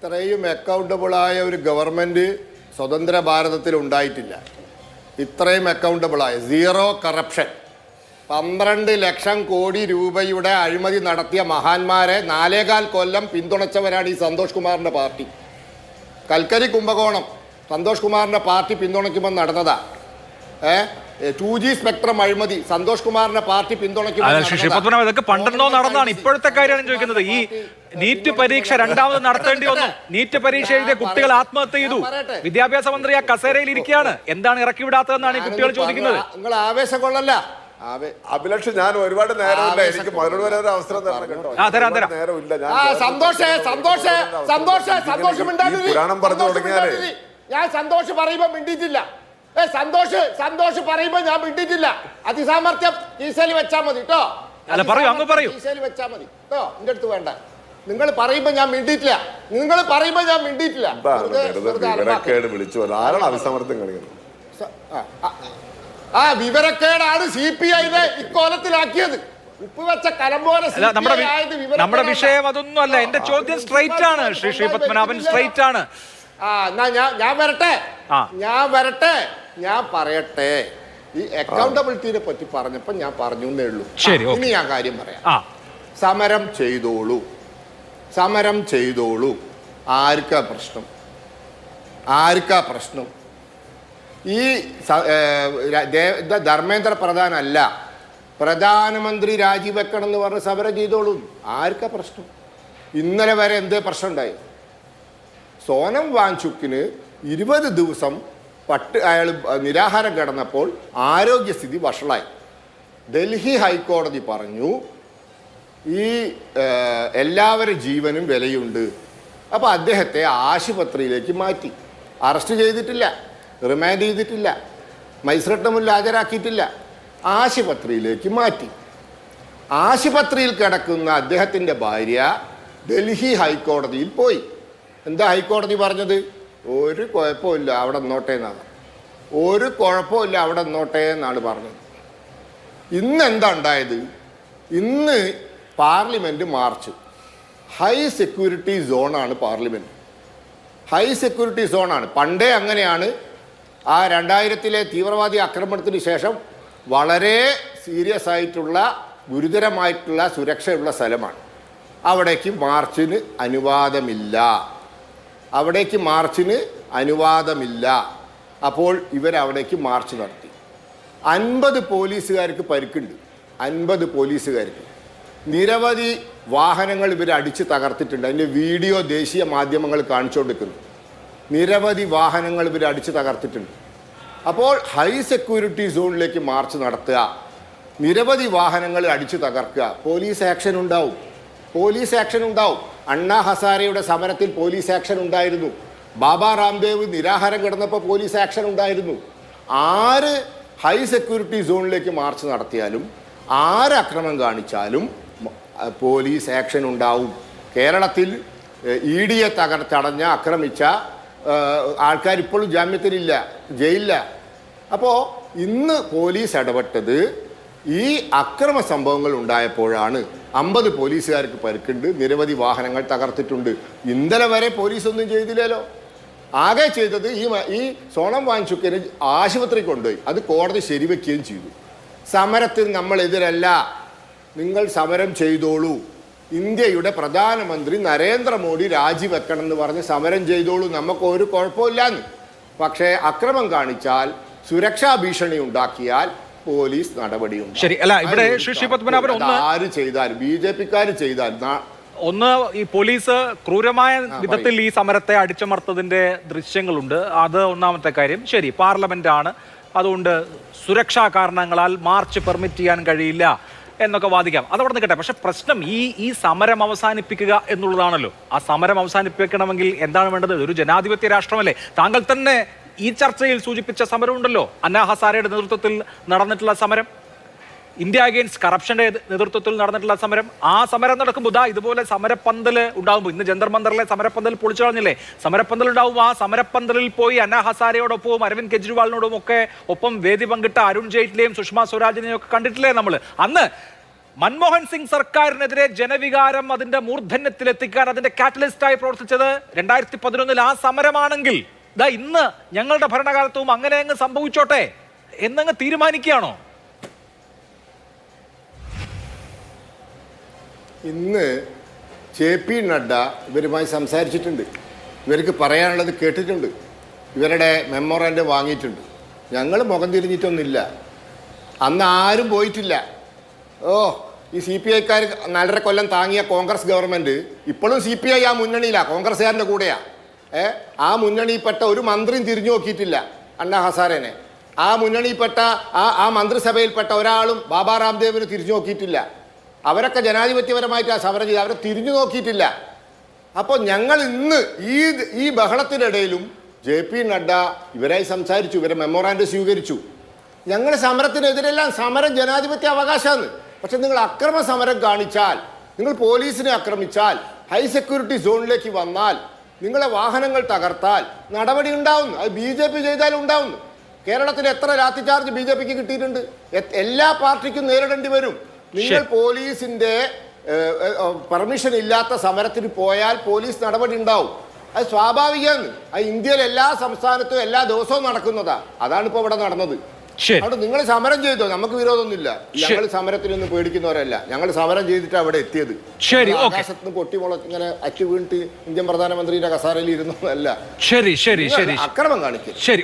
ഇത്രയും അക്കൗണ്ടബിളായ ഒരു ഗവൺമെൻറ് സ്വതന്ത്ര ഭാരതത്തിൽ ഉണ്ടായിട്ടില്ല. ഇത്രയും അക്കൗണ്ടബിളായ സീറോ കറപ്ഷൻ 12 ലക്ഷം കോടി രൂപയുടെ അഴിമതി നടത്തിയ മഹാന്മാരെ 4.25 കൊല്ലം പിന്തുണച്ചവരാണ് ഈ സന്തോഷ് കുമാറിൻ്റെ പാർട്ടി. കൽക്കരി കുംഭകോണം സന്തോഷ് കുമാറിൻ്റെ പാർട്ടി പിന്തുണയ്ക്കുമ്പോൾ നടന്നതാ. 2G സ്പെക്ട്രം അഴിമതി സന്തോഷ് കുമാറിന്റെ പാർട്ടി പിന്തുണയ്ക്കും. ഇതൊക്കെ പണ്ടെന്നോ നടന്നതാണ്. ഇപ്പോഴത്തെ കാര്യമാണ് ചോദിക്കുന്നത്. ഈ നീറ്റ് പരീക്ഷ രണ്ടാമത് നടത്തേണ്ടി വന്നു. നീറ്റ് പരീക്ഷ എഴുതിയ കുട്ടികൾ ആത്മഹത്യ ചെയ്തു. വിദ്യാഭ്യാസ മന്ത്രി ആ കസേരയിൽ ഇരിക്കുകയാണ്. എന്താണ് ഇറക്കി വിടാത്തതെന്നാണ് ഈ കുട്ടികൾ ചോദിക്കുന്നത്. നിങ്ങൾ ആവേശം കൊള്ളല്ല അഭിലാഷ്. ഞാൻ ഒരുപാട് നേരമില്ല, എനിക്ക് മറുപടി വരെ ഒരു അവസരം തരണം കേട്ടോ. പുരാണം പറഞ്ഞു തുടങ്ങിയാലേ ഞാൻ സന്തോഷ് പറയുമ്പോ മിണ്ടിയിട്ടില്ല. സന്തോഷ് പറയുമ്പോ ഞാൻ മിണ്ടിയിട്ടില്ല. അതിസാമർത്ഥ്യം കീശയിൽ വെച്ചാൽ മതി കേട്ടോ. കീശയിൽ വെച്ചാൽ മതി കേട്ടോ. എന്റെ അടുത്ത് വേണ്ട. നിങ്ങൾ പറയുമ്പോ ഞാൻ മിണ്ടിയിട്ടില്ല. വിവരക്കേടാണ് CPI-നെ ഇക്കോലത്തിലാക്കിയത്. ഉപ്പ് വെച്ച കലം പോലെ. നമ്മുടെ വിഷയം അതൊന്നും അല്ല. എന്റെ ചോദ്യം സ്ട്രൈറ്റ് ആണ്. ശ്രീ പത്മനാഭൻ സ്ട്രൈറ്റ് ആണ്. ഞാൻ വരട്ടെ ഞാൻ പറയട്ടെ. ഈ അക്കൗണ്ടബിലിറ്റിനെ പറ്റി പറഞ്ഞപ്പോ ഞാൻ പറഞ്ഞു എന്നേ ഉള്ളൂ. ഇനി ഞാൻ കാര്യം പറയാം. സമരം ചെയ്തോളൂ. ആർക്കാ പ്രശ്നം? ഈ ധർമ്മേന്ദ്ര പ്രധാൻ അല്ല, പ്രധാനമന്ത്രി രാജിവെക്കണം എന്ന് പറഞ്ഞ് സമരം ചെയ്തോളൂ. ആർക്കാ പ്രശ്നം? ഇന്നലെ വരെ എന്തേ പ്രശ്നം ഉണ്ടായി? സോനം വാങ്ചുക്കിന് 20 ദിവസം അയാൾ നിരാഹാരം കിടന്നപ്പോൾ ആരോഗ്യസ്ഥിതി വഷളായി. ഡൽഹി ഹൈക്കോടതി പറഞ്ഞു ഈ എല്ലാവരും ജീവനും വിലയുണ്ട്. അപ്പോൾ അദ്ദേഹത്തെ ആശുപത്രിയിലേക്ക് മാറ്റി. അറസ്റ്റ് ചെയ്തിട്ടില്ല, റിമാൻഡ് ചെയ്തിട്ടില്ല, മജിസ്ട്രേറ്റിന് മുന്നിൽ ഹാജരാക്കിയിട്ടില്ല. ആശുപത്രിയിലേക്ക് മാറ്റി. ആശുപത്രിയിൽ കിടക്കുന്ന അദ്ദേഹത്തിൻ്റെ ഭാര്യ ഡൽഹി ഹൈക്കോടതിയിൽ പോയി. എന്താ ഹൈക്കോടതി പറഞ്ഞത്? ഒരു കുഴപ്പമില്ല, അവിടെ നിന്നോട്ടെ എന്നാണ്. പറഞ്ഞത്. ഇന്ന് എന്താ ഉണ്ടായത്? ഇന്ന് പാർലമെൻറ്റ് മാർച്ച്. ഹൈ സെക്യൂരിറ്റി സോണാണ് പാർലമെൻറ്റ്. ഹൈ സെക്യൂരിറ്റി സോണാണ്. പണ്ടേ അങ്ങനെയാണ്. ആ 2000-ലെ തീവ്രവാദി ആക്രമണത്തിന് ശേഷം വളരെ സീരിയസ് ആയിട്ടുള്ള ഗുരുതരമായിട്ടുള്ള സുരക്ഷയുള്ള സ്ഥലമാണ്. അവിടേക്ക് മാർച്ചിന് അനുവാദമില്ല. അപ്പോൾ ഇവരവിടേക്ക് മാർച്ച് നടത്തി. 50 പോലീസുകാർക്ക് പരിക്കുണ്ട്. 50 പോലീസുകാർക്ക്. നിരവധി വാഹനങ്ങൾ ഇവർ അടിച്ച് തകർത്തിട്ടുണ്ട്. അതിൻ്റെ വീഡിയോ ദേശീയ മാധ്യമങ്ങൾ കാണിച്ചുകൊണ്ടിരിക്കുന്നു. നിരവധി വാഹനങ്ങൾ ഇവർ അടിച്ച് തകർത്തിട്ടുണ്ട്. അപ്പോൾ ഹൈ സെക്യൂരിറ്റി സോണിലേക്ക് മാർച്ച് നടത്തുക, നിരവധി വാഹനങ്ങൾ അടിച്ചു തകർക്കുക, പോലീസ് ആക്ഷൻ ഉണ്ടാവും. അണ്ണാ ഹസാരയുടെ സമരത്തിൽ പോലീസ് ആക്ഷൻ ഉണ്ടായിരുന്നു. ബാബ രാംദേവ് നിരാഹാരം കിടന്നപ്പോൾ പോലീസ് ആക്ഷൻ ഉണ്ടായിരുന്നു. ആര് ഹൈ സെക്യൂരിറ്റി സോണിലേക്ക് മാർച്ച് നടത്തിയാലും ആര് അക്രമം കാണിച്ചാലും പോലീസ് ആക്ഷൻ ഉണ്ടാവും. കേരളത്തിൽ ED-യെ ആക്രമിച്ച ആൾക്കാർ ഇപ്പോഴും ജാമ്യത്തിലില്ല, ജയിലില്ല. അപ്പോൾ ഇന്ന് പോലീസ് ഇടപെട്ടത് ഈ അക്രമ സംഭവങ്ങൾ ഉണ്ടായപ്പോഴാണ്. 50 പോലീസുകാർക്ക് പരിക്കുണ്ട്, നിരവധി വാഹനങ്ങൾ തകർത്തിട്ടുണ്ട്. ഇന്നലെ വരെ പോലീസ് ഒന്നും ചെയ്തില്ലല്ലോ. ആകെ ചെയ്തത് ഈ സോണം വാങ്ചുക്കിനെ ആശുപത്രി കൊണ്ടുപോയി. അത് കോടതി ശരിവെക്കുകയും ചെയ്തു. സമരത്തിന് നമ്മളെതിരല്ല, നിങ്ങൾ സമരം ചെയ്തോളൂ. ഇന്ത്യയുടെ പ്രധാനമന്ത്രി നരേന്ദ്രമോദി രാജിവെക്കണം എന്ന് പറഞ്ഞ് സമരം ചെയ്തോളൂ, നമുക്ക് ഒരു കുഴപ്പമില്ലാന്ന്. പക്ഷേ അക്രമം കാണിച്ചാൽ, സുരക്ഷാ ഭീഷണി ഉണ്ടാക്കിയാൽ പോലീസ് നടപടിയുണ്ട്. ശരി. അല്ല, ഇവിടെ ശ്രീ പത്മനാഭൻ ആര് ചെയ്താലും, BJP-ക്കാർ ചെയ്താലും, ഈ പോലീസ് ക്രൂരമായ വിധത്തിൽ ഈ സമരത്തെ അടിച്ചമർത്തതിന്റെ ദൃശ്യങ്ങളുണ്ട്. അത് ഒന്നാമത്തെ കാര്യം. ശരി, പാർലമെന്റ് ആണ്, അതുകൊണ്ട് സുരക്ഷാ കാരണങ്ങളാൽ മാർച്ച് പെർമിറ്റ് ചെയ്യാൻ കഴിയില്ല എന്നൊക്കെ വാദിക്കാം. അതവിടെ നിൽക്കട്ടെ. പക്ഷെ പ്രശ്നം ഈ സമരം അവസാനിപ്പിക്കുക എന്നുള്ളതാണല്ലോ. ആ സമരം അവസാനിപ്പിക്കണമെങ്കിൽ എന്താണ് വേണ്ടത്? ഒരു ജനാധിപത്യ രാഷ്ട്രമല്ലേ? താങ്കൾ തന്നെ ഈ ചർച്ചയിൽ സൂചിപ്പിച്ച സമരമുണ്ടല്ലോ, അന്നാ ഹസാരയുടെ നേതൃത്വത്തിൽ നടന്നിട്ടുള്ള സമരം, ഇന്ത്യ അഗെയിൻസ്റ്റ് കറപ്ഷന്റെ നേതൃത്വത്തിൽ നടന്നിട്ടുള്ള സമരം. ആ സമരം നടക്കുമ്പോൾ ഇതുപോലെ സമരപ്പന്തൽ ഉണ്ടാകുമ്പോൾ, ഇന്ന് ജന്തർ മന്ദറിലെ സമരപ്പന്തൽ പൊളിച്ചു കളഞ്ഞില്ലേ, സമരപ്പന്തൽ ഉണ്ടാവുമ്പോൾ ആ സമരപ്പന്തലിൽ പോയി അന്നാ ഹസാരയോടൊപ്പവും അരവിന്ദ് കെജ്രിവാളിനോടും ഒക്കെ ഒപ്പം വേദി പങ്കിട്ട അരുൺ ജെയ്റ്റ്ലിയും സുഷമ സ്വരാജിനെയും ഒക്കെ കണ്ടിട്ടില്ലേ നമ്മൾ? അന്ന് മൻമോഹൻ സിംഗ് സർക്കാരിനെതിരെ ജനവികാരം അതിന്റെ മൂർധന്യത്തിലെത്തിക്കാൻ അതിന്റെ കാറ്റലിസ്റ്റായി പ്രവർത്തിച്ചത് 2011 ആ സമരമാണെങ്കിൽ ദാ ഇന്ന് ഞങ്ങളുടെ ഭരണകാലത്തും അങ്ങനെ അങ്ങ് സംഭവിച്ചോട്ടെ എന്നങ്ങ് തീരുമാനിക്കുകയാണോ? ഇന്ന് JP നഡ്ഡ ഇവരുമായി സംസാരിച്ചിട്ടുണ്ട്, ഇവർക്ക് പറയാനുള്ളത് കേട്ടിട്ടുണ്ട്, ഇവരുടെ മെമ്മോറാൻഡം വാങ്ങിയിട്ടുണ്ട്. ഞങ്ങൾ മുഖം തിരിഞ്ഞിട്ടൊന്നുമില്ല, അന്ന് ആരും പോയിട്ടില്ല. ഈ CPI-ക്കാർ 4.5 കൊല്ലം താങ്ങിയ കോൺഗ്രസ് ഗവൺമെൻറ് ഇപ്പോഴും CPI ആ മുന്നണിയിലാണ്, കോൺഗ്രസ്സുകാരൻ്റെ കൂടെയാണ്. മുന്നണിയിൽപ്പെട്ട ഒരു മന്ത്രിയും തിരിഞ്ഞു നോക്കിയിട്ടില്ല അണ്ണാ ഹസാരേനെ. മുന്നണിയിൽപ്പെട്ട ആ മന്ത്രിസഭയിൽപ്പെട്ട ഒരാളും ബാബാ രാംദേവിന് തിരിഞ്ഞു നോക്കിയിട്ടില്ല. അവരൊക്കെ ജനാധിപത്യപരമായിട്ട് സമരം ചെയ്ത് അവരെ തിരിഞ്ഞു നോക്കിയിട്ടില്ല. അപ്പോൾ ഞങ്ങൾ ഇന്ന് ഈ ബഹളത്തിനിടയിലും JP നഡ്ഡ ഇവരായി സംസാരിച്ചു, ഇവരെ മെമ്മോറാൻഡം സ്വീകരിച്ചു. ഞങ്ങൾ സമരത്തിനെതിരെല്ലാം, സമരം ജനാധിപത്യ അവകാശമാണ്. പക്ഷെ നിങ്ങൾ അക്രമ സമരം കാണിച്ചാൽ, നിങ്ങൾ പോലീസിനെ ആക്രമിച്ചാൽ, ഹൈ സെക്യൂരിറ്റി സോണിലേക്ക് വന്നാൽ, നിങ്ങളെ വാഹനങ്ങൾ തകർത്താൽ നടപടി ഉണ്ടാവുന്നു. അത് BJP ചെയ്താലും ഉണ്ടാവുന്നു. കേരളത്തിൽ എത്ര ലാത്തിചാർജ് BJPക്ക് കിട്ടിയിട്ടുണ്ട്? എല്ലാ പാർട്ടിക്കും നേരിടേണ്ടി വരും. നിങ്ങൾ പോലീസിന്റെ പെർമിഷൻ ഇല്ലാത്ത സമരത്തിന് പോയാൽ പോലീസ് നടപടി ഉണ്ടാവും. അത് സ്വാഭാവികമാണ്. അത് ഇന്ത്യയിൽ എല്ലാ സംസ്ഥാനത്തും എല്ലാ ദിവസവും നടക്കുന്നതാ. അതാണ് ഇപ്പോൾ ഇവിടെ നടന്നത്. അതുകൊണ്ട് നിങ്ങൾ സമരം ചെയ്തോ, നമുക്ക് വിരോധമൊന്നുമില്ല. ഞങ്ങൾ സമരത്തിൽ നിന്ന് പേടിക്കുന്നവരല്ല. ഞങ്ങൾ സമരം ചെയ്തിട്ട് അവിടെ എത്തിയത്. ആകാശത്ത് നിന്ന് പൊട്ടിമുള ഇങ്ങനെ അച്ചു വീണിട്ട് ഇന്ത്യൻ പ്രധാനമന്ത്രിയുടെ കസാരയിൽ ഇരുന്നതല്ല. ശരി ശരി ശരി അക്രമം കാണിക്കും. ശരി.